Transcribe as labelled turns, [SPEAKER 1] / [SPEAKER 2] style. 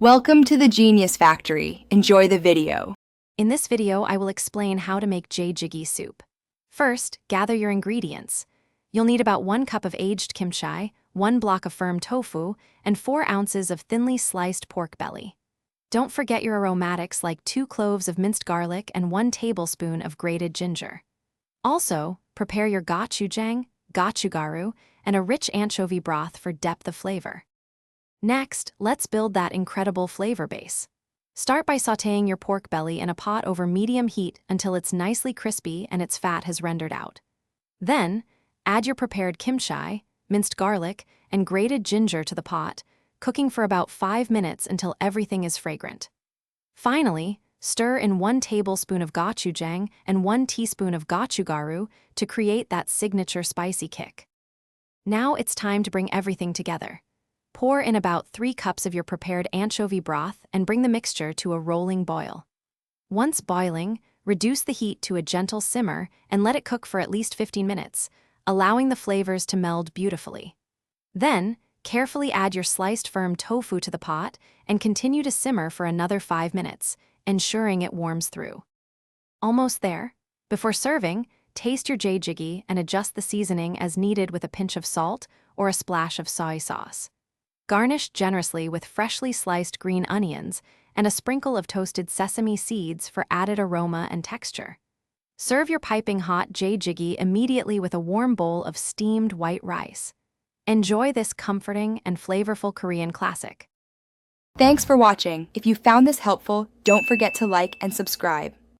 [SPEAKER 1] Welcome to the Genius Factory. Enjoy the video.
[SPEAKER 2] In this video, I will explain how to make Jjigae soup. First, gather your ingredients. You'll need about 1 cup of aged kimchi, 1 block of firm tofu, and 4 ounces of thinly sliced pork belly. Don't forget your aromatics like 2 cloves of minced garlic and 1 tablespoon of grated ginger. Also, prepare your gochujang, gochugaru, and a rich anchovy broth for depth of flavor. Next, let's build that incredible flavor base. Start by sautéing your pork belly in a pot over medium heat until it's nicely crispy and its fat has rendered out. Then, add your prepared kimchi, minced garlic, and grated ginger to the pot, cooking for about 5 minutes until everything is fragrant. Finally, stir in 1 tablespoon of gochujang and 1 teaspoon of gochugaru to create that signature spicy kick. Now it's time to bring everything together. Pour in about 3 cups of your prepared anchovy broth and bring the mixture to a rolling boil. Once boiling, reduce the heat to a gentle simmer and let it cook for at least 15 minutes, allowing the flavors to meld beautifully. Then, carefully add your sliced firm tofu to the pot and continue to simmer for another 5 minutes, ensuring it warms through. Almost there. Before serving, taste your Jjigae and adjust the seasoning as needed with a pinch of salt or a splash of soy sauce. Garnish generously with freshly sliced green onions and a sprinkle of toasted sesame seeds for added aroma and texture. Serve your piping hot Jjigae immediately with a warm bowl of steamed white rice. Enjoy this comforting and flavorful Korean classic.
[SPEAKER 1] Thanks for watching. If you found this helpful, don't forget to like and subscribe.